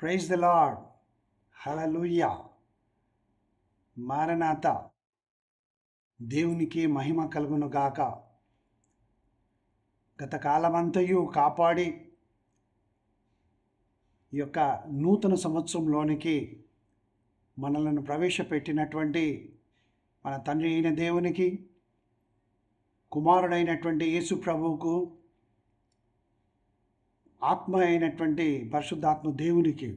Praise the lord. Hallelujah. మారనాథ. దేవునికి మహిమ కలుగును గాక. గత కాలమంతయు కాపాడి ఈ యొక్క నూతన సంవత్సరంలోనికి మనలను ప్రవేశపెట్టినటువంటి మన తండ్రి అయిన దేవునికి, కుమారుడైనటువంటి యేసు ప్రభువుకు, ఆత్మ అయినటువంటి పరిశుద్ధాత్మ దేవునికి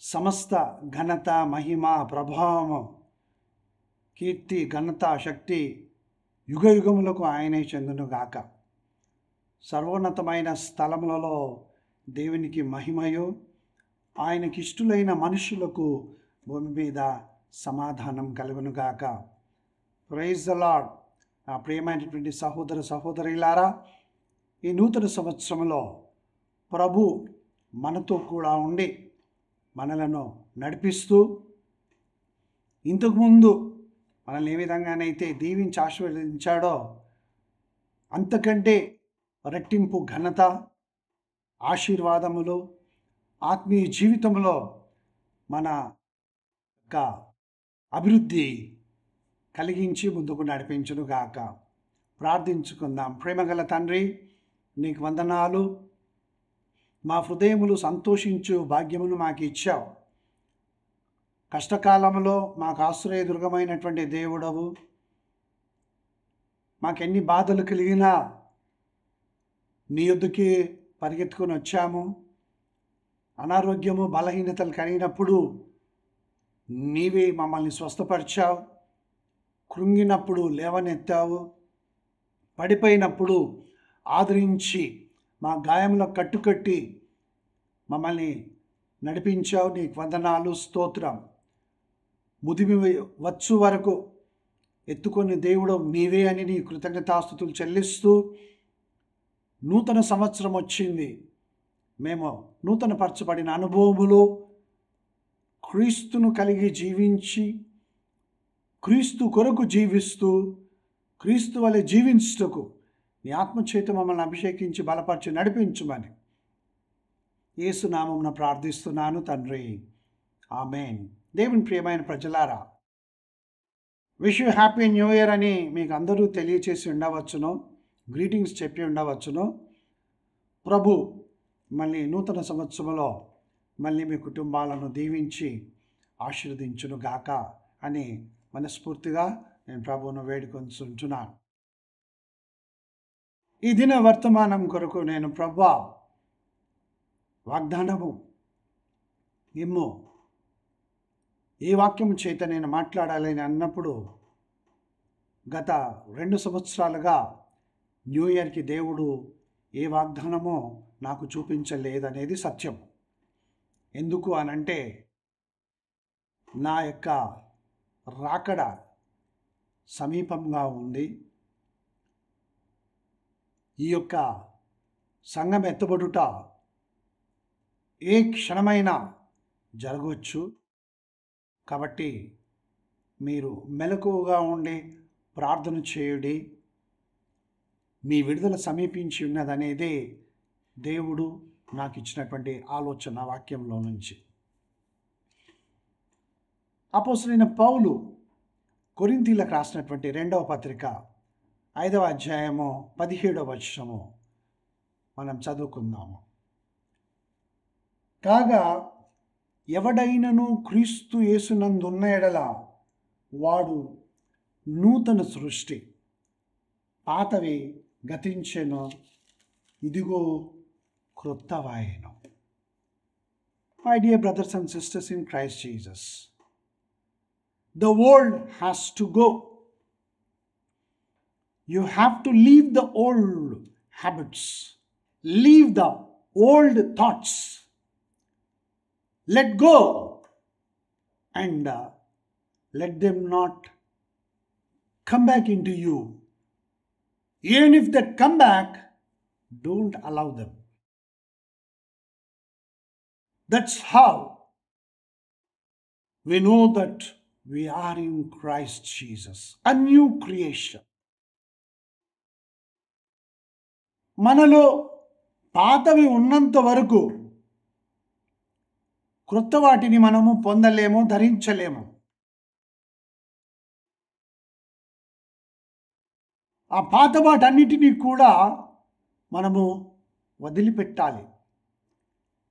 సమస్త ఘనత, మహిమ, ప్రభావము, కీర్తి, ఘనత, శక్తి యుగ యుగములకు ఆయనే చెందును గాక. సర్వోన్నతమైన స్థలములలో దేవునికి మహిమయు, ఆయనకి ఇష్టలైన మనుషులకు భూమి మీద సమాధానం కలుగును గాక. Praise the lord. నా ప్రియమైనటువంటి సహోదర సహోదరులారా, ఈ నూతన సంవత్సరంలో ప్రభు మనతో కూడా ఉండి మనలను నడిపిస్తూ, ఇంతకుముందు మనల్ని ఏ విధంగానైతే దీవించి ఆశీర్వదించాడో అంతకంటే రెట్టింపు ఘనత, ఆశీర్వాదములు ఆత్మీయ జీవితంలో మన యొక్క అభివృద్ధి కలిగించి ముందుకు నడిపించును గాక. ప్రార్థించుకుందాం. ప్రేమగల తండ్రి, నీకు వందనాలు. మా హృదయములు సంతోషించు భాగ్యమును మాకు ఇచ్చావు. కష్టకాలంలో మాకు ఆశ్రయదుర్గమైనటువంటి దేవుడవు. మాకెన్ని బాధలు కలిగినా నీ యొద్దకి పరిగెత్తుకొని వచ్చాము. అనారోగ్యము, బలహీనతలు కలిగినప్పుడు నీవే మమ్మల్ని స్వస్థపరిచావు. కృంగినప్పుడు లేవనెత్తావు. పడిపోయినప్పుడు ఆదరించి మా గాయంలో కట్టుకట్టి మమ్మల్ని నడిపించావు. నీకు వందనాలు, స్తోత్రం. ముదిమి వచ్చు వరకు ఎత్తుకొని దేవుడు నీవే అని నీ కృతజ్ఞతాస్తుతులు చెల్లిస్తూ, నూతన సంవత్సరం వచ్చింది. మేము నూతన పరచబడిన అనుభవములో క్రీస్తును కలిగి జీవించి, క్రీస్తు కొరకు జీవిస్తూ, క్రీస్తు వలె జీవించుటకు నీ ఆత్మచేత మమ్మల్ని అభిషేకించి బలపరిచి నడిపించుమని యేసు నామమున ప్రార్థిస్తున్నాను తండ్రి. ఆమేన్. దేవుని ప్రియమైన ప్రజలారా, wish you happy new year అని మీకు అందరూ తెలియచేసి ఉండవచ్చును, గ్రీటింగ్స్ చెప్పి ఉండవచ్చును. ప్రభు మళ్ళీ నూతన సంవత్సరంలో మళ్ళీ మీ కుటుంబాలను దీవించి ఆశీర్వదించును గాక అని మనస్ఫూర్తిగా నేను ప్రభువును వేడుకొంచుంటున్నాను. ఈ దిన వర్తమానం కొరకు నేను ప్రభువా వాగ్దానము ఇమ్ము, ఏ వాక్యం చేత నేను మాట్లాడాలని అన్నప్పుడు, గత 2 సంవత్సరాలుగా న్యూ ఇయర్కి దేవుడు ఏ వాగ్దానమో నాకు చూపించలేదనేది సత్యం. ఎందుకు అనంటే, నా యొక్క రాకడ సమీపంగా ఉంది. ఈ యొక్క సంఘం ఎత్తబడుట ఏ క్షణమైనా జరగవచ్చు. కాబట్టి మీరు మెలకువగా ఉండి ప్రార్థన చేయుడి. మీ విడుదల సమీపించి ఉన్నదనేదే దేవుడు నాకు ఇచ్చినటువంటి ఆలోచన వాక్యంలో నుంచి. అపోస్తలుడైన పౌలు కొరింథీయులకు రాసినటువంటి 2వ పత్రిక 5వ అధ్యాయము 17వ వచనము మనం చదువుకుందాము. కాగా ఎవడైనను క్రీస్తు యేసునందున్న ఎడల వాడు నూతన సృష్టి, పాతవి గతించెను, ఇదిగో క్రొత్తవాయెను. My dear brothers and sisters in Christ Jesus, the world has to go. You have to leave the old habits, leave the old thoughts, let go, and let them not come back into you. Even if they come back, don't allow them. That's how we know that we are in Christ Jesus, a new creation. మనలో పాతవి ఉన్నంత వరకు క్రొత్త వాటిని మనము పొందలేము, ధరించలేము. ఆ పాత వాటన్నిటినీ కూడా మనము వదిలిపెట్టాలి.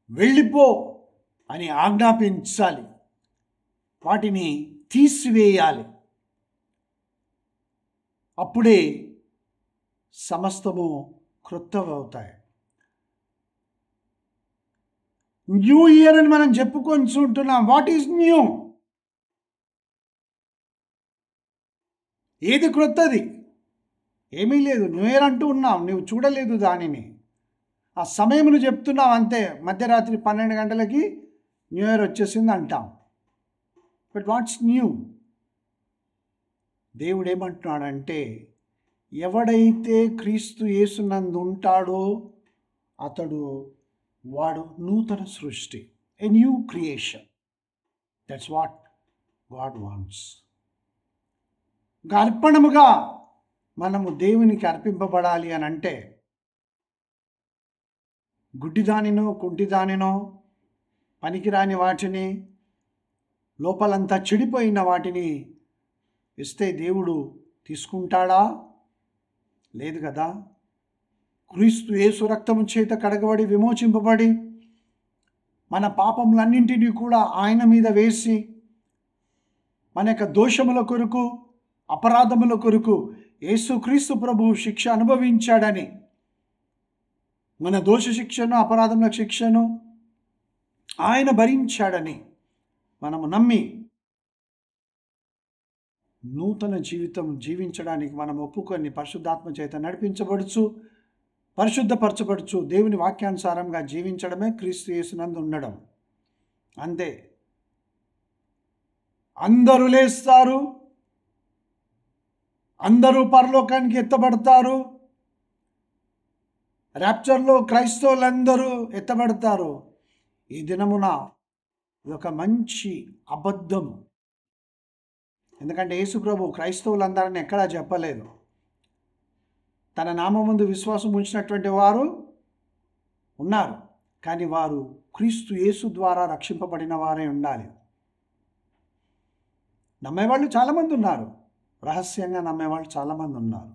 వెళ్ళిపో అని ఆజ్ఞాపించాలి. వాటిని తీసివేయాలి. అప్పుడే సమస్తము క్రొత్తవవుతాయి. న్యూ ఇయర్ అని మనం చెప్పుకుంటున్నాం. What is new? ఏది క్రొత్తది? ఏమీ లేదు. న్యూ ఇయర్ అంటూ ఉన్నాం, నువ్వు చూడలేదు దానిని. ఆ సమయమును చెప్తున్నావు అంతే. మధ్యరాత్రి 12 గంటలకి న్యూ ఇయర్ వచ్చేసింది అంటాం. But what's new? దేవుడు ఏమంటున్నాడంటే, ఎవడైతే క్రీస్తు యేసునందు ఉంటాడో వాడు నూతన సృష్టి, a new creation. That's what God wants. అర్పణముగా మనము దేవునికి అర్పింపబడాలి అని అంటే, గుడ్డిదానినో కుంటిదానినో పనికిరాని వాటిని, లోపలంతా చెడిపోయిన వాటిని ఇస్తే దేవుడు తీసుకుంటాడా? లేదు కదా. క్రీస్తు యేసు రక్తము చేత కడగబడి విమోచింపబడి మన పాపములన్నింటినీ కూడా ఆయన మీద వేసి మన యొక్క దోషముల కొరకు, అపరాధముల కొరకు యేసుక్రీస్తు ప్రభువు శిక్ష అనుభవించాడని, మన దోష శిక్షను, అపరాధముల శిక్షను ఆయన భరించాడని మనము నమ్మి నూతన జీవితం జీవించడానికి మనం ఒప్పుకొని పరిశుద్ధాత్మ చేత నడిపించబడుచు, పరిశుద్ధపరచబడుచు, దేవుని వాక్యానుసారంగా జీవించడమే క్రీస్తు యేసునందు ఉండడం. అంతే. అందరూ లేస్తారు, అందరూ పరలోకానికి ఎత్తబడతారు. ర్యాప్చర్లో క్రైస్తవులందరూ ఎత్తబడతారు. ఈ దినమున ఒక మంచి అబద్ధం. ఎందుకంటే యేసు ప్రభు క్రైస్తవులందరినీ ఎక్కడా చెప్పలేదు. తన నామముందు విశ్వాసం ఉంచినటువంటి వారు ఉన్నారు, కానీ వారు క్రీస్తు యేసు ద్వారా రక్షింపబడిన వారే ఉండాలి. నమ్మేవాళ్ళు చాలామంది ఉన్నారు, రహస్యంగా నమ్మేవాళ్ళు చాలామంది ఉన్నారు.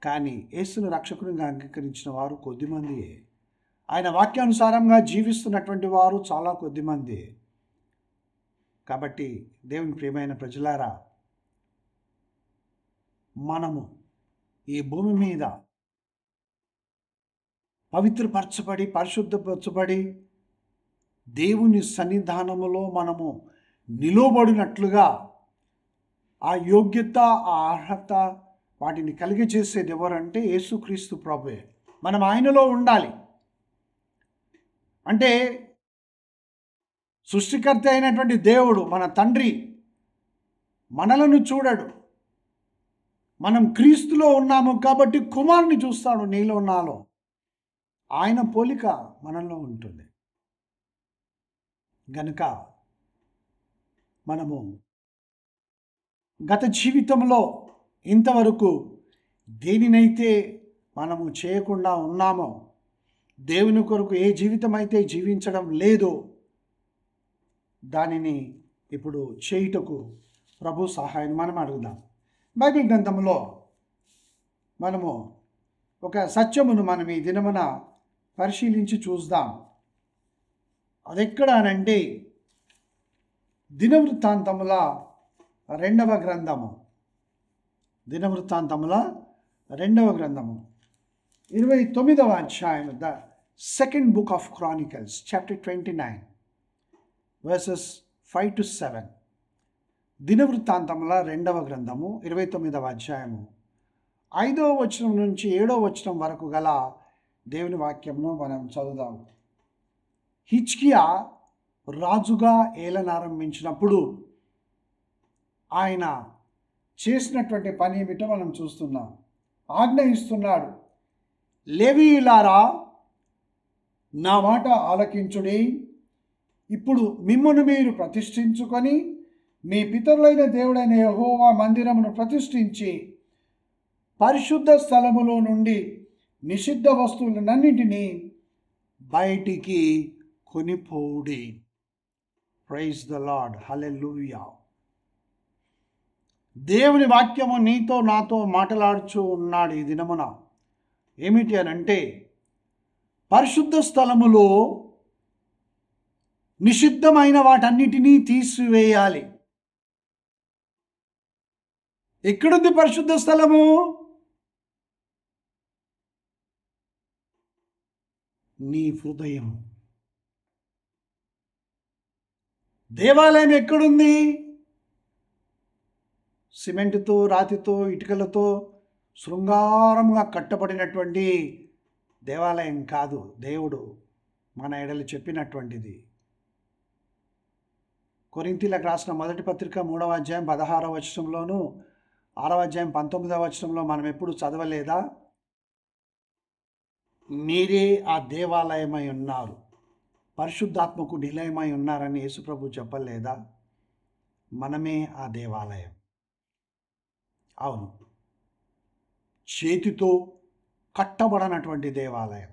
కానీ యేసును రక్షకునిగా అంగీకరించిన వారు కొద్దిమందియే. ఆయన వాక్యానుసారంగా జీవిస్తున్నటువంటి వారు చాలా కొద్దిమంది. కాబట్టి దేవుని ప్రియమైన ప్రజలారా, మనము ఈ భూమి మీద పవిత్రపరచబడి, పరిశుద్ధపరచబడి, దేవుని సన్నిధానములో మనము నిలువబడినట్లుగా ఆ యోగ్యత, ఆ అర్హత వాటిని కలిగజేసేది ఎవరంటే యేసుక్రీస్తు ప్రభువే. మనం ఆయనలో ఉండాలి. అంటే సృష్టికర్త అయినటువంటి దేవుడు, మన తండ్రి మనలను చూడడు. మనం క్రీస్తులో ఉన్నాము కాబట్టి కుమారుని చూస్తాడు నీలో నాలో. ఆయన పోలిక మనలో ఉంటుంది. గనుక మనము గత జీవితంలో ఇంతవరకు దేనినైతే మనము చేయకుండా ఉన్నామో, దేవుని కొరకు ఏ జీవితం అయితే జీవించడం లేదో, దానిని ఇప్పుడు చేయుటకు ప్రభు సహాయం మనం అడుగుదాం. బైబిల్ గ్రంథంలో మనము ఒక సత్యమును మనం ఈ దినమున పరిశీలించి చూద్దాం. అది ఎక్కడ అనంటే దినవృత్తాంతముల 2వ గ్రంథము. దినవృత్తాంతముల 2వ గ్రంథము 29వ అధ్యాయం, the second book of Chronicles, chapter 29 verses 5 to 7. దినవృత్తాంతముల 2వ గ్రంథము 29వ అధ్యాయము 5వ వచనం నుంచి 7వ వచనం వరకు గల దేవుని వాక్యమును మనం చదువుదాం. హిజ్కియా రాజుగా ఏలనారంభించినప్పుడు ఆయన చేసినటువంటి పని ఏమిటో మనం చూస్తున్నాం. ఆజ్ఞ ఇస్తున్నాడు, లేవీయులారా నా మాట ఆలకించుడి. ఇప్పుడు మిమ్మును మీరు ప్రతిష్ఠించుకొని మీ పితరులైన దేవుడైన యెహోవా మందిరమును ప్రతిష్ఠించి పరిశుద్ధ స్థలములో నుండి నిషిద్ధ వస్తువులన్నింటినీ బయటికి కొనిపోవుడి. ప్రైజ్ ద లార్డ్, హల్లెలూయా. దేవుని వాక్యము నీతో నాతో మాట్లాడుచూ ఉన్నాడు ఈ దినమున. ఏమిటి అని అంటే, పరిశుద్ధ స్థలములో నిషిద్ధమైన వాటన్నిటినీ తీసివేయాలి. ఎక్కడుంది పరిశుద్ధ స్థలము? నీ హృదయం. దేవాలయం ఎక్కడుంది? సిమెంటుతో, రాతితో, ఇటుకలతో శృంగారంగా కట్టబడినటువంటి దేవాలయం కాదు. దేవుడు మన ఎడలు చెప్పినటువంటిది. కొరింథీయులకు రాసిన మొదటి పత్రిక 3వ అధ్యాయం 16వ వచనంలోను 6వ అధ్యాయం 19వ వచనంలో మనం ఎప్పుడు చదవలేదా? మీరే ఆ దేవాలయమై ఉన్నారు, పరిశుద్ధాత్మకు నిలయమై ఉన్నారని యేసుప్రభు చెప్పలేదా? మనమే ఆ దేవాలయం. అవును, చేతితో కట్టబడినటువంటి దేవాలయం,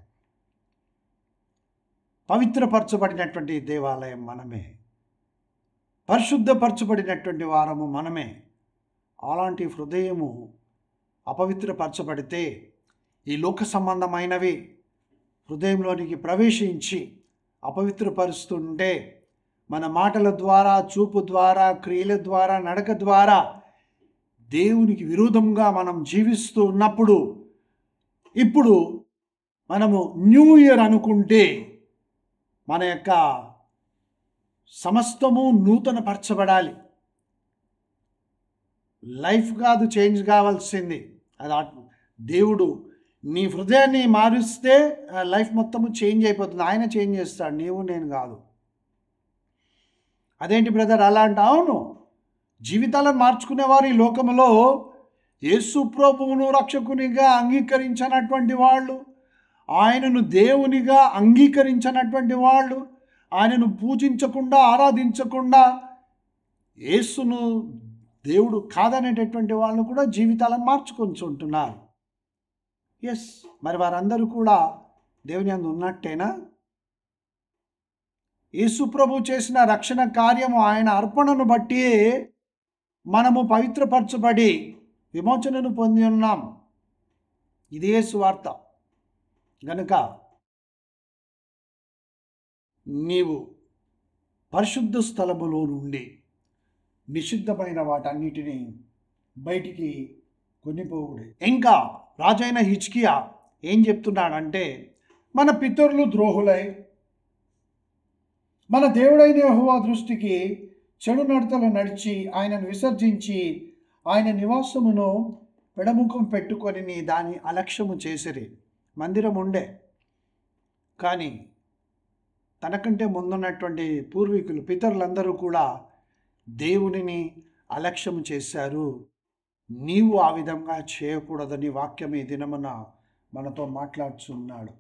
పవిత్రపరచబడినటువంటి దేవాలయం మనమే, పరిశుద్ధపరచబడినటువంటి వారము మనమే. అలాంటి హృదయము అపవిత్రపరచబడితే ఈ లోక సంబంధమైనవి హృదయంలోనికి ప్రవేశించి అపవిత్రపరుస్తుంటే, మన మాటల ద్వారా, చూపు ద్వారా, క్రియల ద్వారా, నడక ద్వారా దేవునికి విరోధంగా మనం జీవిస్తూ ఉన్నప్పుడు, ఇప్పుడు మనము న్యూ ఇయర్ అనుకుంటే మన యొక్క సమస్తము నూతనపరచబడాలి. లైఫ్ కాదు చేంజ్ కావాల్సింది. అది దేవుడు నీ హృదయాన్ని మారుస్తే లైఫ్ మొత్తము చేంజ్ అయిపోతుంది. ఆయన చేంజ్ చేస్తాడు, నీవు నేను కాదు. అదేంటి బ్రదర్ అలా అంటే? అవును, జీవితాలను మార్చుకునేవారు ఈ లోకంలో యేసు ప్రభువును రక్షకునిగా అంగీకరించినటువంటి వాళ్ళు, ఆయనను దేవునిగా అంగీకరించినటువంటి వాళ్ళు, ఆయనను పూజించకుండా, ఆరాధించకుండా యేసును దేవుడు కాదనేటటువంటి వాళ్ళు కూడా జీవితాలను మార్చుకుంటున్నారు. ఎస్, మరి వారందరూ కూడా దేవుని యందు ఉన్నట్టేనా? యేసు ప్రభు చేసిన రక్షణ కార్యము, ఆయన అర్పణను బట్టి మనము పవిత్రపరచబడి విమోచనను పొంది ఉన్నాం. ఇదే సువార్త. గనుక నీవు పరిశుద్ధ స్థలములో నుండి నిషిద్ధమైన వాటన్నిటినీ బయటికి కొనిపోవుడే. ఇంకా రాజైన హిజ్కియా ఏం చెప్తున్నాడంటే, మన పితరులు ద్రోహులై మన దేవుడైన యెహోవా దృష్టికి చెడు నడతలు నడిచి ఆయనను విసర్జించి ఆయన నివాసమును పెడముఖం పెట్టుకొని దాని అలక్ష్యము చేసిరి. మందిరం ఉండే, కానీ తనకంటే ముందున్నటువంటి పూర్వీకులు, పితరులందరూ కూడా దేవునిని అలక్ష్యము చేశారు. నీవు ఆ విధంగా చేయకూడదని వాక్యం ఈ దినమున మనతో మాట్లాడుతున్నాడు.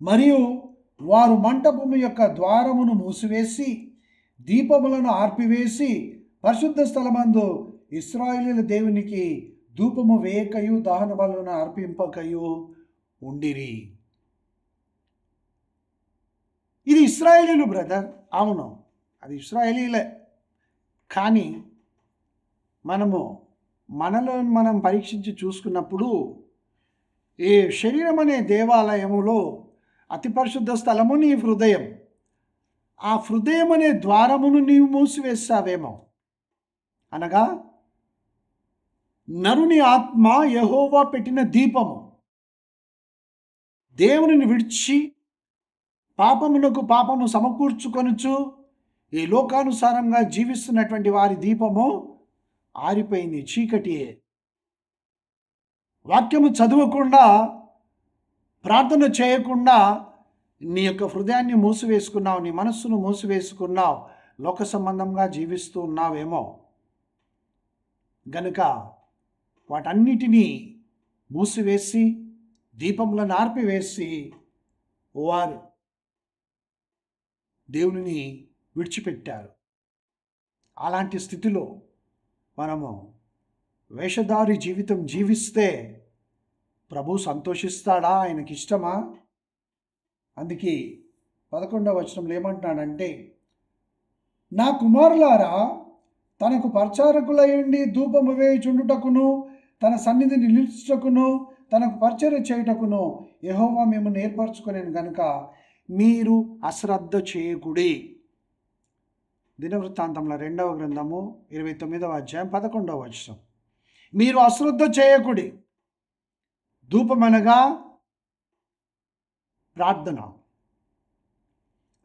మరియు వారు మంటపము యొక్క ద్వారమును మూసివేసి దీపములను ఆర్పివేసి పరిశుద్ధ స్థలమందు ఇశ్రాయేలీయుల దేవునికి ధూపము వేయకయు దహన బలులను అర్పింపకయు ఉండిరి. ఇది ఇశ్రాయేలీయులు బ్రదర్. అవును, అది ఇశ్రాయేలీయులే. కానీ మనలో మనం పరీక్షించి చూసుకున్నప్పుడు ఈ శరీరం అనే దేవాలయములో అతి పరిశుద్ధ స్థలము నీ హృదయం. ఆ హృదయం అనే ద్వారమును నీవు మూసివేస్తావేమో. అనగా నరుని ఆత్మ యెహోవా పెట్టిన దీపము. దేవునిని విడిచి పాపమునకు పాపము సమకూర్చుకొనుచు ఈ లోకానుసారంగా జీవిస్తున్నటువంటి వారి దీపము ఆరిపోయింది, చీకటియే. వాక్యము చదవకుండా, ప్రార్థన చేయకుండా నీ యొక్క హృదయాన్ని మూసివేసుకున్నావు, నీ మనస్సును మూసివేసుకున్నావు, లోక సంబంధంగా జీవిస్తూ ఉన్నావేమో. గనుక వాటన్నిటినీ మూసివేసి దీపములను ఆర్పివేసి వారు దేవునిని విడిచిపెట్టారు. అలాంటి స్థితిలో మనము వేషధారి జీవితం జీవిస్తే ప్రభు సంతోషిస్తాడా? ఆయనకి ఇష్టమా? అందుకే 11వ వచనంలో ఏమంటున్నాడంటే, నా కుమారులారా, తనకు పరిచారకులయుండి ధూపము వేయుచుండుటకును తన సన్నిధిని నిలుచుటకును తనకు పరిచర్య చేయుటకును యెహోవా మేము ఏర్పరచుకొనెను గనుక మీరు అశ్రద్ధ చేయకుడి. దినవృత్తాంతంలో 2వ గ్రంథము 29వ అధ్యాయం 11వ వచనం. మీరు అశ్రద్ధ చేయకుడి. ధూపమనగా ప్రార్థన.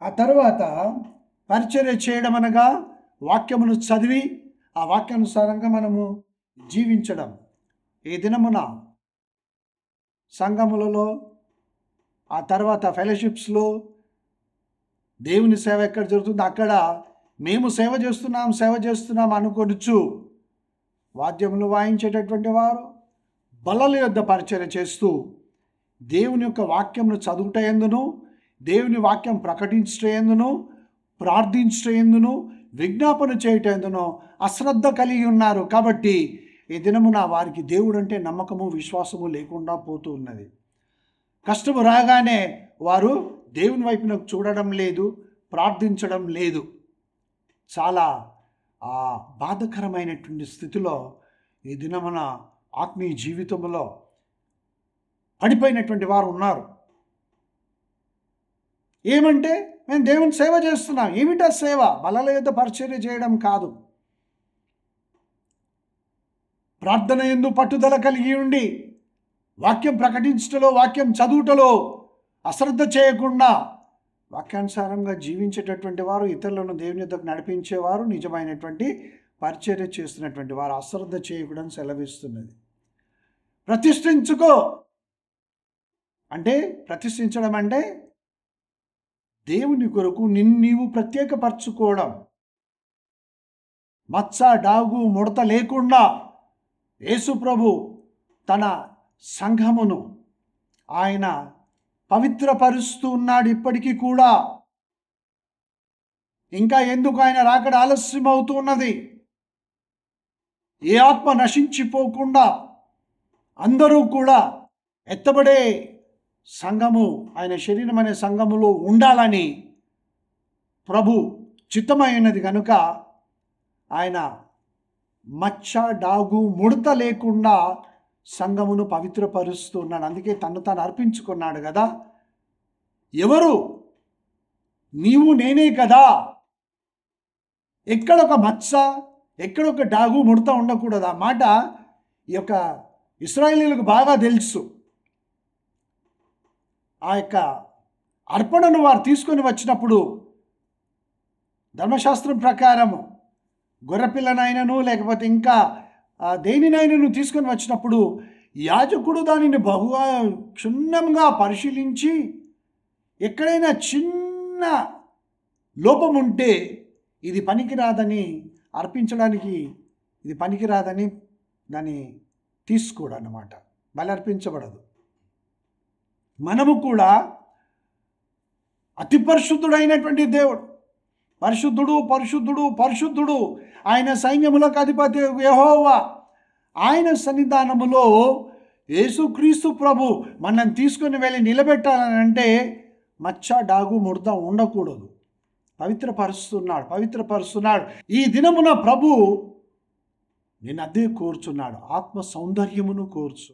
ఆ తర్వాత పరిచర్య చేయడం అనగా వాక్యమును చదివి ఆ వాక్యానుసారంగా మనము జీవించడం. ఈ దినమున సంఘములలో, ఆ తర్వాత ఫెలోషిప్స్లో దేవుని సేవ ఎక్కడ జరుగుతుందో అక్కడ మేము సేవ చేస్తున్నాం అనుకొనుచు వాద్యములు వాయించేటటువంటి వారు బల్లల యొద్ద పరిచర్య చేస్తూ దేవుని యొక్క వాక్యమును చదువుటయందును, దేవుని వాక్యం ప్రకటించటయందును, ప్రార్థించటయందును, విజ్ఞాపన చేయటందును అశ్రద్ధ కలిగి ఉన్నారు. కాబట్టి ఈ దినమున వారికి దేవుడు అంటే నమ్మకము, విశ్వాసము లేకుండా పోతూ ఉన్నది. కష్టము రాగానే వారు దేవుని వైపునకు చూడడం లేదు, ప్రార్థించడం లేదు. చాలా బాధకరమైనటువంటి స్థితిలో ఈ దినమున ఆత్మీయ జీవితంలో పడిపోయినటువంటి వారు ఉన్నారు. ఏమంటే మేము దేవుని సేవ చేస్తున్నాం. ఏమిటా సేవ? బల్లల యొద్ద పరిచర్య చేయడం కాదు. ప్రార్థన యందు పట్టుదల కలిగి ఉండి వాక్యం ప్రకటించటలో, వాక్యం చదువుటలో అశ్రద్ధ చేయకుండా వాక్యానుసారంగా జీవించేటటువంటి వారు, ఇతరులను దేవుని యొద్దకు నడిపించేవారు, నిజమైనటువంటి పరిచర్య చేస్తున్నటువంటి వారు అశ్రద్ధ చేయకూడదని సెలవిస్తున్నది. ప్రతిష్ఠించుకో అంటే, ప్రతిష్ఠించడం అంటే దేవుని కొరకు నిన్ను నీవు ప్రత్యేకపరచుకోవడం. మచ్చ, డాగు, ముడత లేకుండా యేసు ప్రభు తన సంఘమును ఆయన పవిత్రపరుస్తూ ఉన్నాడు ఇప్పటికీ కూడా. ఇంకా ఎందుకు ఆయన రాకడ ఆలస్యం అవుతూ ఉన్నది? ఏ ఆత్మ నశించిపోకుండా అందరూ కూడా ఎత్తబడే సంఘము, ఆయన శరీరం అనే సంఘములో ఉండాలని ప్రభు చిత్తమైనది కనుక ఆయన మచ్చ, డాగు, ముడత లేకుండా సంఘమును పవిత్రపరుస్తూ ఉన్నాడు. అందుకే తను తాను అర్పించుకున్నాడు కదా. ఎవరు? నీవు నేనే కదా. ఎక్కడొక మచ్చ, ఎక్కడొక డాగు, ముడత ఉండకూడదు. ఆ మాట ఈ యొక్క ఇశ్రాయేలీయులకు బాగా తెలుసు. ఆ యొక్క అర్పణను వారు తీసుకొని వచ్చినప్పుడు ధర్మశాస్త్రం ప్రకారము గొర్రెపిల్లనైనను లేకపోతే ఇంకా దేనినైనను తీసుకొని వచ్చినప్పుడు యాజకుడు దానిని బహుగా క్షుణ్ణంగా పరిశీలించి ఎక్కడైనా చిన్న లోపం ఉంటే ఇది పనికిరాదని, అర్పించడానికి ఇది పనికిరాదని దాన్ని తీసుకోడు అన్నమాట. బలి అర్పించబడదు. మనము కూడా అతి పరిశుద్ధుడైనటువంటి దేవుడు, పరిశుద్ధుడు పరిశుద్ధుడు పరిశుద్ధుడు ఆయన సైన్యములకు అధిపతి యెహోవా, ఆయన సన్నిధానములో యేసుక్రీస్తు ప్రభు మనం తీసుకొని వెళ్ళి నిలబెట్టాలని అంటే మచ్చ, డాగు, ముడత ఉండకూడదు. పవిత్రపరుస్తున్నాడు. ఈ దినమున ప్రభు నేను అదే కోరుచున్నాడు, ఆత్మ సౌందర్యమును కోరుచు.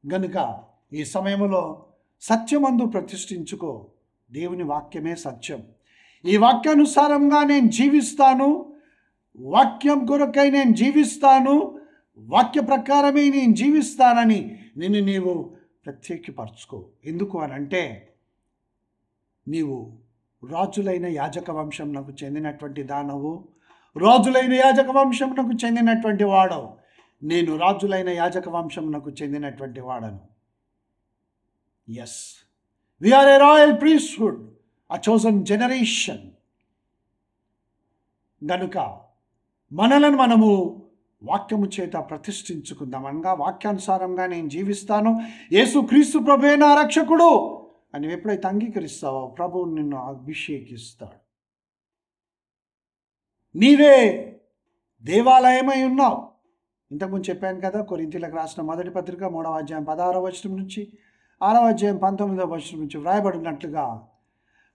గనుక ఈ సమయంలో సత్యమందు ప్రతిష్ఠించుకో. దేవుని వాక్యమే సత్యం. ఈ వాక్యానుసారంగా నేను జీవిస్తాను, వాక్యం కొరకై నేను జీవిస్తాను, వాక్య ప్రకారమే నేను జీవిస్తానని నిన్ను నీవు ప్రత్యేకపరచుకో. ఎందుకు అని అంటే నీవు రాజులైన యాజక వంశంకు చెందినటువంటి దానవు, రాజులైన యాజక వంశంకు చెందినటువంటి వాడవు. నేను రాజులైన యాజక వంశంకు చెందినటువంటి వాడను. Yes, we are a royal priesthood, a chosen generation. గనుక మనలను మనము వాక్యము చేత ప్రతిష్ఠించుకుందాం. అనగా వాక్యానుసారంగా నేను జీవిస్తాను, యేసుక్రీస్తు ప్రభువే నా రక్షకుడు అని ఎప్పుడైతే అంగీకరిస్తావో ప్రభువు నిన్ను అభిషేకిస్తాడు. నీవే దేవాలయమై ఉన్నావు. ఇంతకుముందు చెప్పాను కదా, కొరింథీయులకు రాసిన మొదటి పత్రిక 3వ అధ్యాయం 16వ వచనం నుంచి 6వ అధ్యాయం 19వ వచనం నుంచి వ్రాయబడినట్లుగా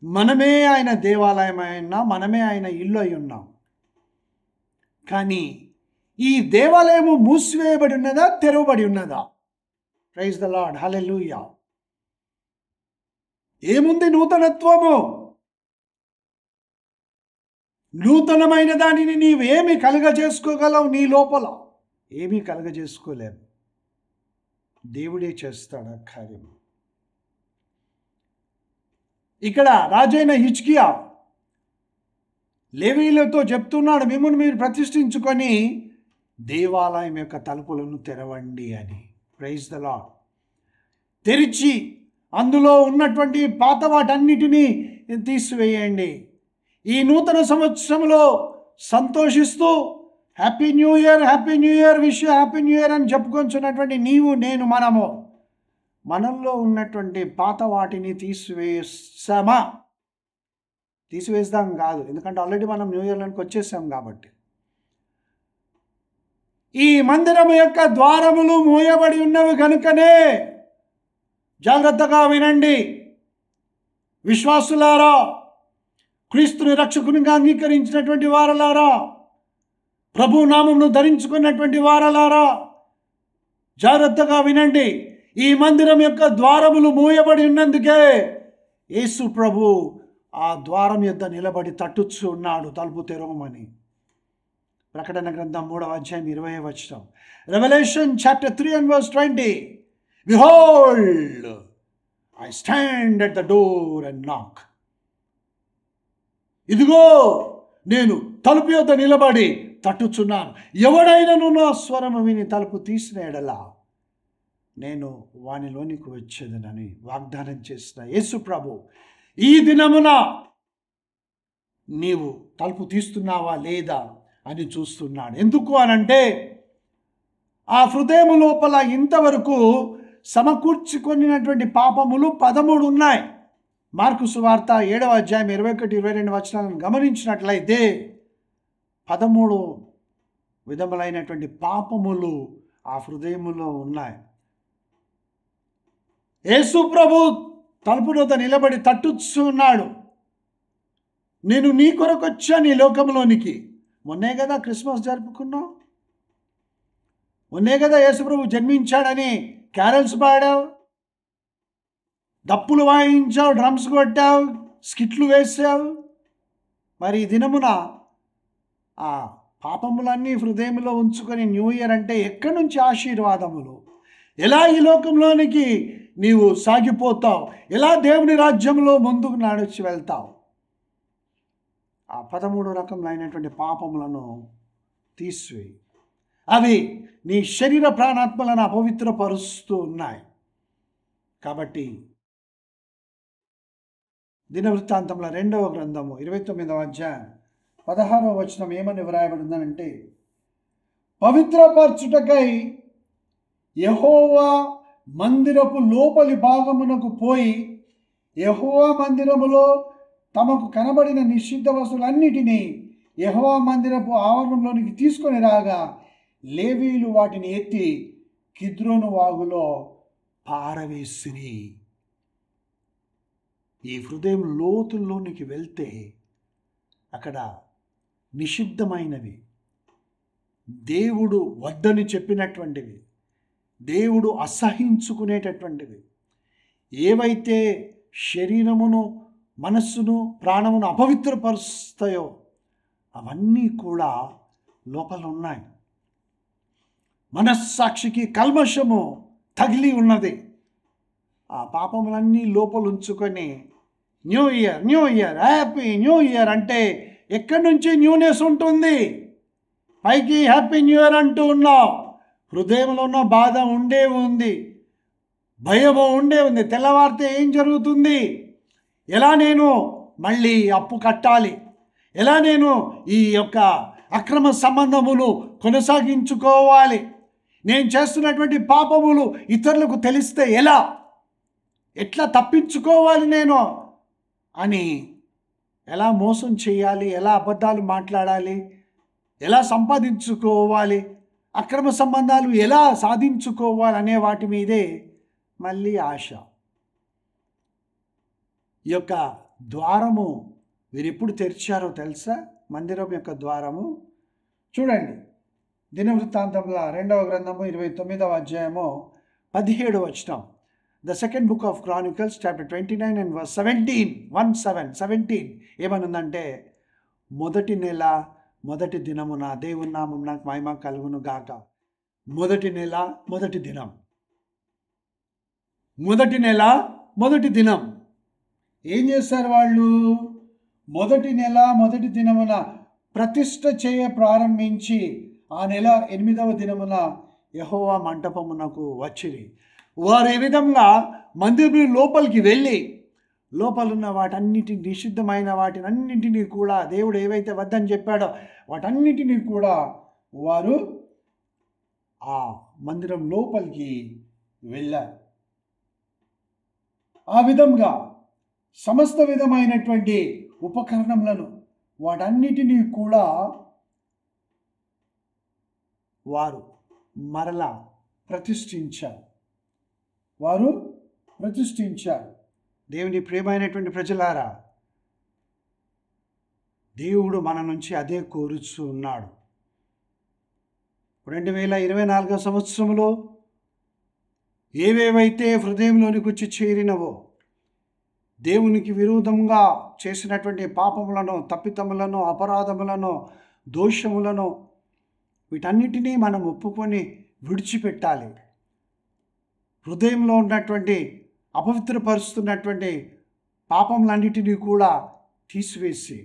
మనమే ఆయన దేవాలయం అయి ఉన్నాం, మనమే ఆయన ఇల్లు అయి ఉన్నాం. కానీ ఈ దేవాలయము మూసివేయబడి ఉన్నదా, తెరవబడి ఉన్నదా? ప్రైజ్ ద లార్డ్, హల్లెలూయా. ఏముంది నూతనత్వము? నూతనమైన దానిని నీవేమి కలుగజేసుకోగలవు? నీ లోపల ఏమీ కలుగజేసుకోలేవు. దేవుడే చేస్తాడు ఆ కార్యం. ఇక్కడ రాజైన హిజ్కియా లేవీయులతో చెప్తున్నాడు, మిమ్మల్ని మీరు ప్రతిష్ఠించుకొని దేవాలయం యొక్క తలుపులను తెరవండి అని. Praise the lord. తెరిచి అందులో ఉన్నటువంటి పాత వాటన్నిటినీ తీసివేయండి. ఈ నూతన సంవత్సరంలో సంతోషిస్తూ happy new year, happy new year, wish happy new year అని చెప్పుకొంచున్నటువంటి నీవు, నేను, మనము మనల్లో ఉన్నటువంటి పాత వాటిని తీసివేస్తామా? తీసివేస్తాం కాదు, ఎందుకంటే ఆల్రెడీ మనం న్యూ ఇయర్లోకి వచ్చేసాం కాబట్టి. ఈ మందిరం యొక్క ద్వారములు మూయబడి ఉన్నవి కనుకనే జాగ్రత్తగా వినండి విశ్వాసులారా, క్రీస్తుని రక్షకునిగా అంగీకరించినటువంటి వారలారా, ప్రభు నామమును ధరించుకున్నటువంటి వారలారా, జాగ్రత్తగా వినండి. ఈ మందిరం యొక్క ద్వారములు మూయబడి ఉన్నందుకే యేసు ప్రభు ఆ ద్వారం యొద్ద నిలబడి తట్టుచు ఉన్నాడు, తలుపు తెరవమని. ప్రకటన గ్రంథం 3వ అధ్యాయం 20వ వచనం. Revelation chapter 3 and verse 20. Behold, I stand at the door and knock. ఇదిగో నేను తలుపు యొద్ద నిలబడి తట్టుచున్నాను. ఎవడైనను నా స్వరము విని తలుపు తీసిన ఎడల నేను వానిలోనికి వచ్చేదనని వాగ్దానం చేసిన యేసు ప్రభు ఈ దినమున నీవు తలుపు తీస్తున్నావా లేదా అని చూస్తున్నాడు. ఎందుకు అనంటే ఆ హృదయము లోపల ఇంతవరకు సమకూర్చుకొనినటువంటి పాపములు 13 ఉన్నాయి. మార్కు సువార్త 7వ అధ్యాయం 21-22 వచనాలను గమనించినట్లయితే 13 విధములైనటువంటి పాపములు ఆ హృదయములో ఉన్నాయి. యేసు ప్రభు తలుపు వద్ద నిలబడి తట్టుచున్నాడు. నేను నీ కొరకు వచ్చాను ఈ లోకంలోనికి. మొన్నే కదా క్రిస్మస్ జరుపుకున్నావు, మొన్నే కదా యేసు ప్రభు జన్మించాడని క్యారల్స్ పాడావు, దప్పులు వాయించావు, డ్రమ్స్ కొట్టావు, స్కిట్లు వేసావు. మరి ఈ దినమున ఆ పాపములన్నీ హృదయంలో ఉంచుకొని న్యూ ఇయర్ అంటే ఎక్కడి నుంచి ఆశీర్వాదములు? ఎలా ఈ లోకంలోనికి నీవు సాగిపోతావు? ఎలా దేవుని రాజ్యంలో ముందుకు నడిచి వెళ్తావు? ఆ 13 రకములైనటువంటి పాపములను తీసివేయి. అవి నీ శరీర ప్రాణాత్మలను అపవిత్రపరుస్తూ ఉన్నాయి. కాబట్టి దినవృత్తాంతంలో 2వ గ్రంథము 29వ అధ్యాయం 16వ వచనం ఏమని వ్రాయబడిందనంటే, పవిత్రపరచుటకై యెహోవా మందిరపు లోపలి భాగమునకు పోయి యెహోవా మందిరములో తమకు కనబడిన నిషిద్ధ వస్తువులన్నిటినీ యెహోవా మందిరపు ఆవరణంలోనికి తీసుకొని రాగా లేవీయులు వాటిని ఎత్తి కిద్రోను వాగులో పారవేసిరి. ఈ హృదయం లోతుల్లోనికి వెళ్తే అక్కడ నిషిద్ధమైనవి, దేవుడు వద్దని చెప్పినటువంటివి, దేవుడు అసహించుకునేటటువంటివి ఏవైతే శరీరమును, మనస్సును, ప్రాణమును అపవిత్రపరుస్తాయో అవన్నీ కూడా లోపల ఉన్నాయి. మనస్సాక్షికి కల్మషము తగిలి ఉన్నది. ఆ పాపములన్నీ లోపల ఉంచుకొని new year, new year, happy new year అంటే ఎక్కడి నుంచి న్యూనెస్ ఉంటుంది? పైకి హ్యాపీ న్యూ ఇయర్ అంటూ ఉన్నావు, హృదయంలో ఉన్న బాధ ఉండే ఉంది, భయము ఉండే ఉంది. తెల్లవారితే ఏం జరుగుతుంది? ఎలా నేను మళ్ళీ అప్పు కట్టాలి? ఎలా నేను ఈ యొక్క అక్రమ సంబంధములు కొనసాగించుకోవాలి? నేను చేస్తున్నటువంటి పాపములు ఇతరులకు తెలిస్తే ఎట్లా తప్పించుకోవాలి నేను అని, ఎలా మోసం చేయాలి, ఎలా అబద్ధాలు మాట్లాడాలి, ఎలా సంపాదించుకోవాలి, అక్రమ సంబంధాలు ఎలా సాధించుకోవాలి అనే వాటి మీదే మళ్ళీ ఆశ. ఈ యొక్క ద్వారము వీరు ఎప్పుడు తెరిచారో తెలుసా? మందిరం యొక్క ద్వారము చూడండి, దినవృత్తాంతముల 2వ గ్రంథము 29వ అధ్యాయము 17వ వచనం. The second book of Chronicles chapter 29 and verse 17 ఏమనుందంటే, మొదటి నెల మొదటి దినమున దేవుని నామమున మహిమ కలుగును గాక. మొదటి నెల మొదటి దినం, మొదటి నెల మొదటి దినం. ఏం చేస్తారు వాళ్ళు? మొదటి నెల మొదటి దినమున ప్రతిష్ఠ చేయ ప్రారంభించి ఆ నెల 8వ దినమున యెహోవా మంటపమునకు వచ్చిరి. వారు ఏ విధంగా మందిరం లోపలికి వెళ్ళి లోపలున్న వాటన్నిటిని, నిషిద్ధమైన వాటిని అన్నింటినీ కూడా దేవుడు ఏవైతే వద్దని చెప్పాడో వాటన్నిటినీ కూడా వారు ఆ మందిరం లోపలికి వెళ్ళారు. ఆ విధంగా సమస్త విధమైనటువంటి ఉపకరణములను వాటన్నిటినీ కూడా వారు మరలా ప్రతిష్ఠించారు. దేవుని ప్రియమైనటువంటి ప్రజలారా, దేవుడు మన నుంచి అదే కోరుచూ ఉన్నాడు. 2024 సంవత్సరంలో ఏవేవైతే హృదయంలోనికి వచ్చి చేరినవో, దేవునికి విరోధంగా చేసినటువంటి పాపములను, తప్పిదములను, అపరాధములను, దోషములను వీటన్నిటినీ మనం ఒప్పుకొని విడిచిపెట్టాలి. హృదయంలో ఉన్నటువంటి అపవిత్రపరుస్తున్నటువంటి పాపములన్నిటినీ కూడా తీసివేసి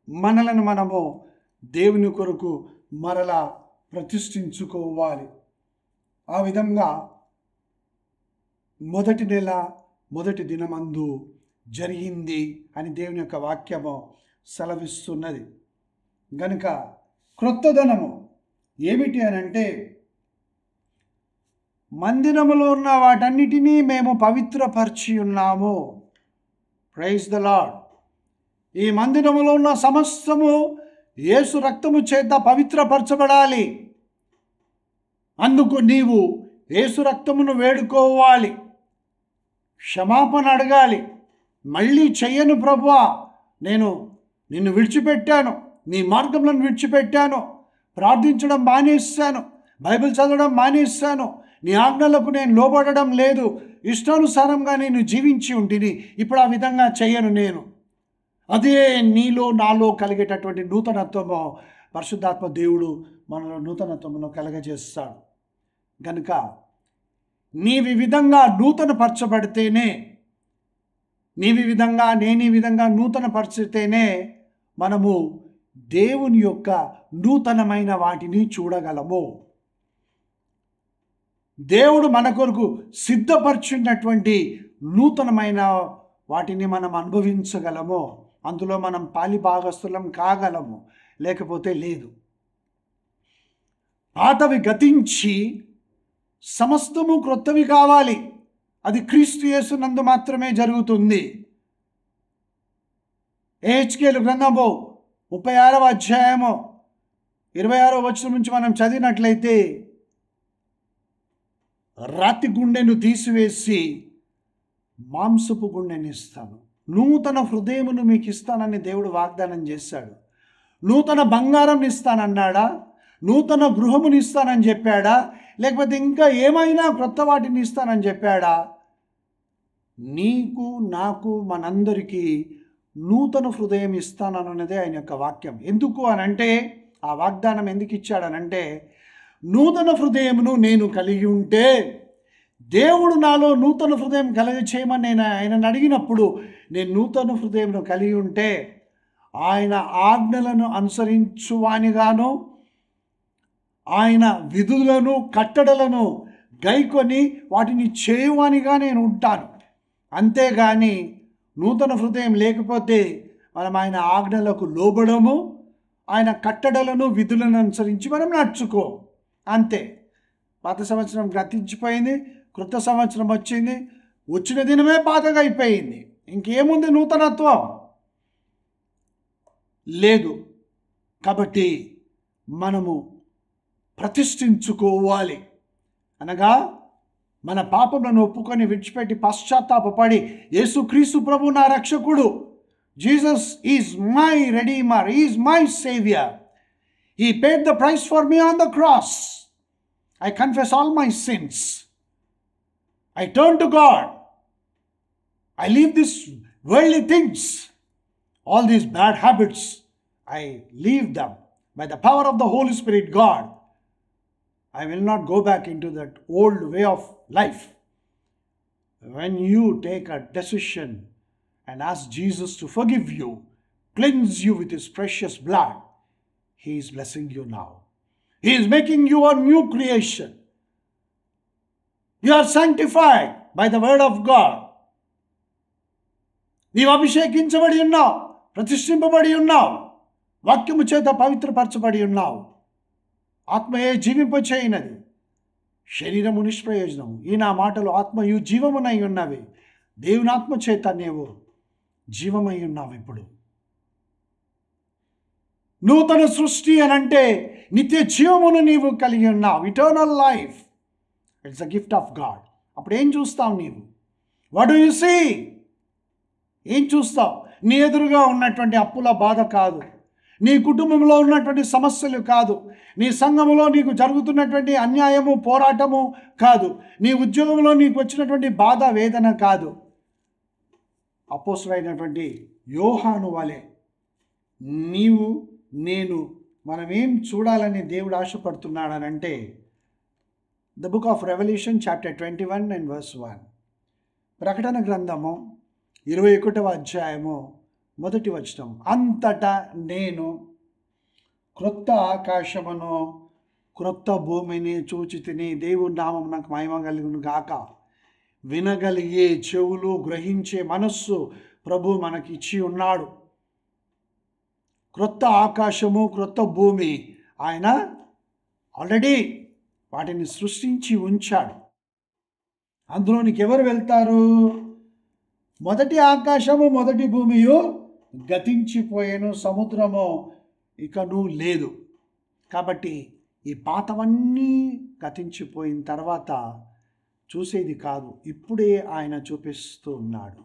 మనలను మనము దేవుని కొరకు మరలా ప్రతిష్ఠించుకోవాలి. ఆ విధంగా మొదటి నెల మొదటి దినమందు జరిగింది అని దేవుని యొక్క వాక్యము సెలవిస్తున్నది. గనుక క్రొత్తదనము ఏమిటి అని అంటే, మందిరములో ఉన్న వాటన్నిటినీ మేము పవిత్రపరిచి ఉన్నాము. Praise the lord. ఈ మందిరములో ఉన్న సమస్తము యేసు రక్తము చేత పవిత్రపరచబడాలి. అందుకు నీవు యేసు రక్తమును వేడుకోవాలి, క్షమాపణ అడగాలి. మళ్ళీ చెయ్యను ప్రభువా, నేను నిన్ను విడిచిపెట్టాను, నీ మార్గంలో విడిచిపెట్టాను, ప్రార్థించడం మానేశాను, బైబిల్ చదవడం మానేశాను, నీ ఆజ్ఞలకు నేను లోబడడం లేదు, ఇష్టానుసారంగా నేను జీవించి ఉంటిని, ఇప్పుడు ఆ విధంగా చెయ్యను నేను. అదే నీలో నాలో కలిగేటటువంటి నూతనత్వము పరిశుద్ధాత్మ దేవుడు మనలో నూతనత్వమును కలగజేస్తాడు. కనుక నీవి విధంగా నూతనపరచబడితేనే, నీవి విధంగా నేను ఈ విధంగా నూతనపరిచితేనే మనము దేవుని యొక్క నూతనమైన వాటిని చూడగలము. దేవుడు మన కొరకు సిద్ధపరిచినటువంటి నూతనమైన వాటిని మనం అనుభవించగలము. అందులో మనం పాలిభాగస్థులం కాగలము, లేకపోతే లేదు. పాతవి గతించి సమస్తము క్రొత్తవి కావాలి. అది క్రీస్తు యేసునందు మాత్రమే జరుగుతుంది. ఎహెచ్కేలు గ్రంథము 36వ అధ్యాయము 26వ వచనం నుంచి మనం చదివినట్లయితే, రాతి గుండెను తీసివేసి మాంసపు గుండెని ఇస్తాను, నూతన హృదయమును మీకు ఇస్తానని దేవుడు వాగ్దానం చేశాడు. నూతన బంగారం ఇస్తానన్నాడా? నూతన గృహముని ఇస్తానని చెప్పాడా? లేకపోతే ఇంకా ఏమైనా క్రొత్త వాటిని ఇస్తానని చెప్పాడా? నీకు, నాకు, మనందరికీ నూతన హృదయం ఇస్తానన్నదే ఆయన యొక్క వాక్యం. ఎందుకు అనంటే, ఆ వాగ్దానం ఎందుకు ఇచ్చాడనంటే, నూతన హృదయమును నేను కలిగి ఉంటే, దేవుడు నాలో నూతన హృదయం కలిగి చేయమని నేను ఆయనను అడిగినప్పుడు, నేను నూతన హృదయమును కలిగి ఉంటే ఆయన ఆజ్ఞలను అనుసరించువానిగాను, ఆయన విధులను కట్టడలను గైకొని వాటిని చేయువానిగా నేను ఉంటాను. అంతేగాని నూతన హృదయం లేకపోతే మనం ఆయన ఆజ్ఞలకు లోబడము, ఆయన కట్టడలను విధులను అనుసరించి మనం నడుచుకో. అంతే. పాత సంవత్సరం గతించిపోయింది, క్రొత్త సంవత్సరం వచ్చింది, వచ్చిన దినమే పాతగా అయిపోయింది. ఇంకేముంది నూతనత్వం? లేదు. కాబట్టి మనము ప్రతిష్ఠించుకోవాలి. అనగా మన పాపములను ఒప్పుకొని విడిచిపెట్టి పశ్చాత్తాపపడి యేసుక్రీస్తు ప్రభు నా రక్షకుడు, Jesus is my redeemer, is my saviour, he paid the price for me on the cross, I confess all my sins, I turn to God, I leave these worldly things, all these bad habits, I leave them by the power of the Holy Spirit. God, I will not go back into that old way of life. When you take a decision and ask Jesus to forgive you, cleanse you with his precious blood, he is blessing you now. He is making you a new creation. You are sanctified by the word of God. నీవు అభిషేకించబడి ఉన్నావు, ప్రతిష్ఠింపబడి ఉన్నావు, వాక్యము చేత పవిత్రపరచబడి ఉన్నావు. ఆత్మయే జీవింపచేయునది, శరీరము నిష్ప్రయోజనము. ఈ నా మాటలు ఆత్మయు జీవమునై ఉన్నవి. దేవుని ఆత్మ చేత నీవు జీవమై ఉన్నావు. ఇప్పుడు నూతన సృష్టి అని అంటే నిత్య జీవమును నీవు కలిగి ఉన్నావు. Eternal life, it's a gift of God. అప్పుడు ఏం చూస్తావు నీవు? What do you see? ఏం చూస్తావు? నీ ఎదురుగా ఉన్నటువంటి అప్పుల బాధ కాదు, నీ కుటుంబంలో ఉన్నటువంటి సమస్యలు కాదు, నీ సంఘములో నీకు జరుగుతున్నటువంటి అన్యాయము పోరాటము కాదు, నీ ఉద్యోగంలో నీకు వచ్చినటువంటి బాధ వేదన కాదు. అపోస్తలుడైనటువంటి యోహాను వలె నీవు నేను మనం ఏం చూడాలని దేవుడు ఆశపడుతున్నాడనంటే, the book of Revelation chapter 21 and verse 1, ప్రకటన గ్రంథము 21వ అధ్యాయము 1వ వచనం. అంతటా నేను క్రొత్త ఆకాశమును క్రొత్త భూమిని చూచి తిని, దేవుని నామం నాకు మహిమ కలుగును గాక. వినగలిగే చెవులు, గ్రహించే మనస్సు ప్రభు మనకి ఇచ్చి ఉన్నాడు. క్రొత్త ఆకాశము క్రొత్త భూమి ఆయన ఆల్రెడీ వాటిని సృష్టించి ఉంచాడు. అందులోనికి ఎవరు వెళ్తారు? మొదటి ఆకాశము మొదటి భూమియు గతించిపోయేను, సముద్రము ఇకను లేదు. కాబట్టి ఈ పాతవన్నీ గతించిపోయిన తర్వాత చూసేది కాదు, ఇప్పుడే ఆయన చూపిస్తూ ఉన్నాడు.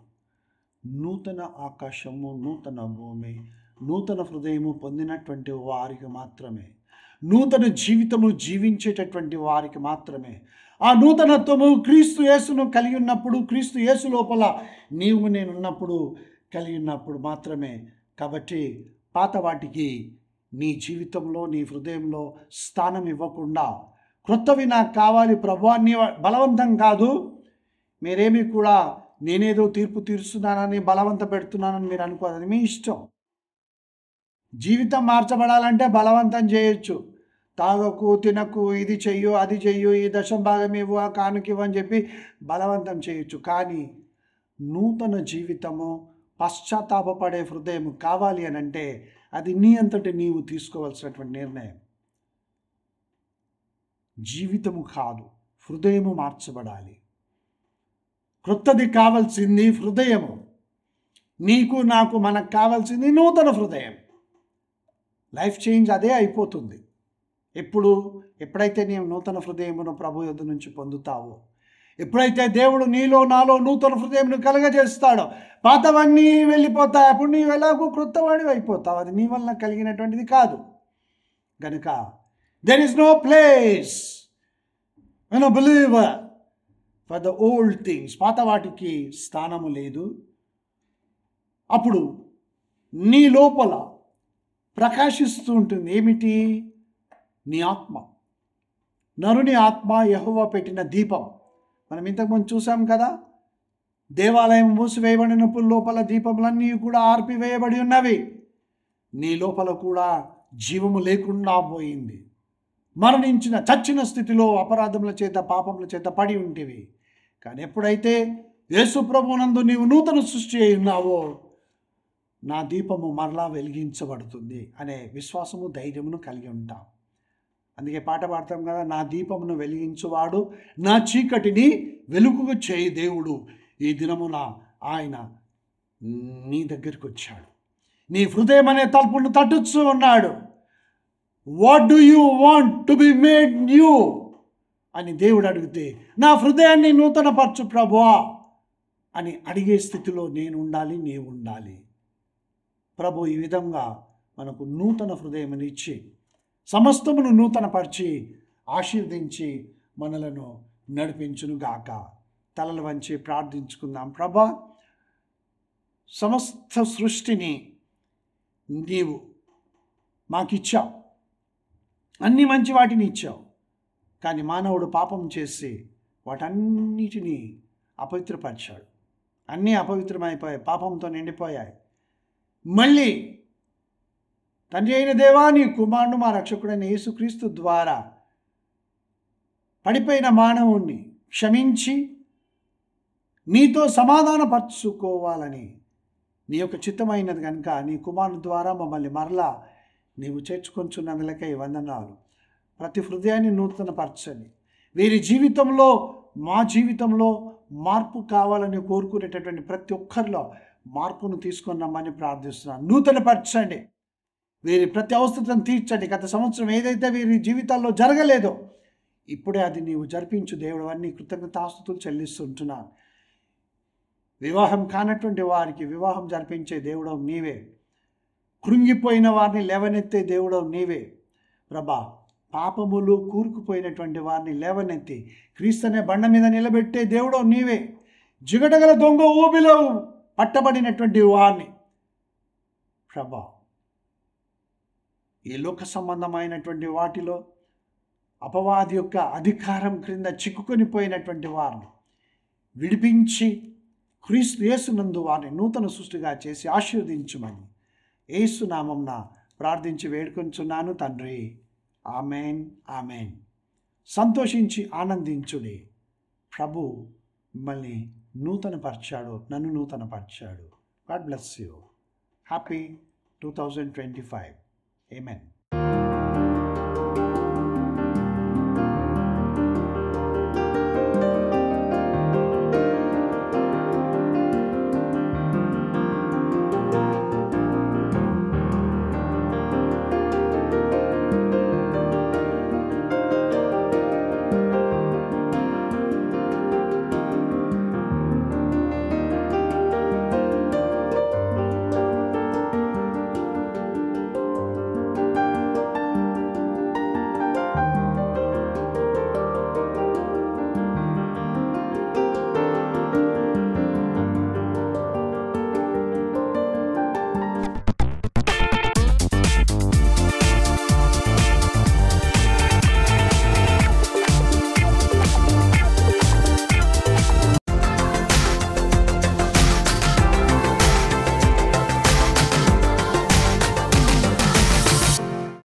నూతన ఆకాశము నూతన భూమి, నూతన హృదయము పొందినటువంటి వారికి మాత్రమే, నూతన జీవితము జీవించేటటువంటి వారికి మాత్రమే, ఆ నూతనత్వము క్రీస్తు యేసును కలిగి ఉన్నప్పుడు, క్రీస్తు యేసు లోపల నీవు నేనున్నప్పుడు కలిగి ఉన్నప్పుడు మాత్రమే. కాబట్టి పాత వాటికి నీ జీవితంలో నీ హృదయంలో స్థానం ఇవ్వకుండా, క్రొత్తవి నాకు కావాలి ప్రభువా, నీ బలవంతం కాదు, మీరేమీ కూడా నేనేదో తీర్పు తీరుస్తున్నానని బలవంత పెడుతున్నానని మీరు అనుకోదని మీ ఇష్టం. జీవితం మార్చబడాలంటే బలవంతం చేయొచ్చు. తాగకు, తినకు, ఇది చెయ్యు, అది చెయ్యు, ఈ దశం భాగం ఇవ్వు, ఆ కానుకివ్వు అని చెప్పి బలవంతం చేయొచ్చు. కానీ నూతన జీవితము, పశ్చాత్తాపపడే హృదయం కావాలి అని అంటే అది నీ అంతటి నీవు తీసుకోవాల్సినటువంటి నిర్ణయం. జీవితము కాదు, హృదయము మార్చబడాలి. క్రొత్తది కావాల్సింది హృదయము. నీకు నాకు మనకు కావాల్సింది నూతన హృదయం. లైఫ్ చేంజ్ అదే అయిపోతుంది. ఎప్పుడైతే నీవు నూతన హృదయమును ప్రభు యొద్ద నుంచి పొందుతావో, ఎప్పుడైతే దేవుడు నీలో నాలో నూతన హృదయంను కలగజేస్తాడో, పాతవన్నీ వెళ్ళిపోతాయి. అప్పుడు నీవు ఎలాగో క్రొత్తవాడివి అయిపోతావు. అది నీ వలన కలిగినటువంటిది కాదు. కనుక there is no place in a believer for the old things. పాత వాటికి స్థానము లేదు. అప్పుడు నీ లోపల ప్రకాశిస్తూ ఉంటుంది. ఏమిటి? నీ ఆత్మ. నరుని ఆత్మ యెహోవా పెట్టిన దీపం. మనం ఇంతకుముందు చూసాం కదా, దేవాలయం మూసివేయబడినప్పుడు లోపల దీపములన్నీ కూడా ఆర్పివేయబడి ఉన్నవి. నీ లోపల కూడా జీవము లేకుండా పోయింది. మరణించిన చచ్చిన స్థితిలో అపరాధముల చేత పాపముల చేత పడి ఉంటివి. కానీ ఎప్పుడైతే యేసు ప్రభువునందు నీవు నూతన సృష్టి అయి ఉన్నావో, నా దీపము మరలా వెలిగించబడుతుంది అనే విశ్వాసము, ధైర్యమును కలిగి ఉంటాం. అందుకే పాట పాడతాం కదా, నా దీపమును వెలిగించువాడు నా చీకటిని వెలుగుగా చేయి దేవుడు. ఈ దినమున ఆయన నీ దగ్గరికి వచ్చాడు, నీ హృదయం అనే తలుపును తట్టుచూ ఉన్నాడు. What do you want to be made new అని దేవుడు అడిగితే, నా హృదయాన్ని నూతనపరచు ప్రభువా అని అడిగే స్థితిలో నేను ఉండాలి, నీవు ఉండాలి. ప్రభు ఈ విధంగా మనకు నూతన హృదయమును ఇచ్చి సమస్తమును నూతనపరిచి ఆశీర్వదించి మనలను నడిపించునుగాక. తలలు వంచి ప్రార్థించుకుందాం. ప్రభా, సమస్త సృష్టిని నీవు మాకిచ్చావు, అన్ని మంచి వాటిని ఇచ్చావు. కానీ మానవుడు పాపం చేసి వాటన్నిటినీ అపవిత్రపరిచాడు. అన్నీ అపవిత్రమైపోయాయి, పాపంతో నిండిపోయాయి. మళ్ళీ తండ్రి అయిన దేవా, నీ కుమారుడు మా రక్షకుడైన యేసుక్రీస్తు ద్వారా పడిపోయిన మానవుణ్ణి క్షమించి నీతో సమాధానపరచుకోవాలని నీ యొక్క చిత్తమైనది కనుక నీ కుమారుని ద్వారా మమ్మల్ని మరలా నీవు చేర్చుకొంచున్నందులకై వందనాలు. ప్రతి హృదయాన్ని నూతనపరచండి. వీరి జీవితంలో, మా జీవితంలో మార్పు కావాలని కోరుకునేటటువంటి ప్రతి ఒక్కరిలో మార్పును తీసుకొని రమ్మని ప్రార్థిస్తున్నాను. నూతనపరచండి, వీరి ప్రతి అవసరతను తీర్చండి. గత సంవత్సరం ఏదైతే వీరి జీవితాల్లో జరగలేదో ఇప్పుడే అది నీవు జరిపించు దేవుడు అని కృతజ్ఞతాస్తుతులు చెల్లిస్తుంటున్నాను. వివాహం కానటువంటి వారికి వివాహం జరిపించే దేవుడవు నీవే. కృంగిపోయిన వారిని లేవనెత్తే దేవుడవు నీవే. ప్రభా, పాపములు కూరుకుపోయినటువంటి వారిని లేవనెత్తి క్రీస్తనే బండ మీద నిలబెట్టే దేవుడవు నీవే. జిగటగల దొంగ ఊబిలో పట్టబడినటువంటి వారిని ప్రభా, ఈ లోక సంబంధమైనటువంటి వాటిలో అపవాది యొక్క అధికారం క్రింద చిక్కుకొని పోయినటువంటి వారిని విడిపించి క్రీస్తు యేసునందు వారిని నూతన సృష్టిగా చేసి ఆశీర్వదించుమని యేసు నామమున ప్రార్థించి వేడుకొంచున్నాను తండ్రి. Amen, amen. సంతోషించి ఆనందించుడి. ప్రభు మిమ్మల్ని నూతనపరిచాడు, నన్ను నూతనపరిచాడు. God bless you. Happy 2025. Amen.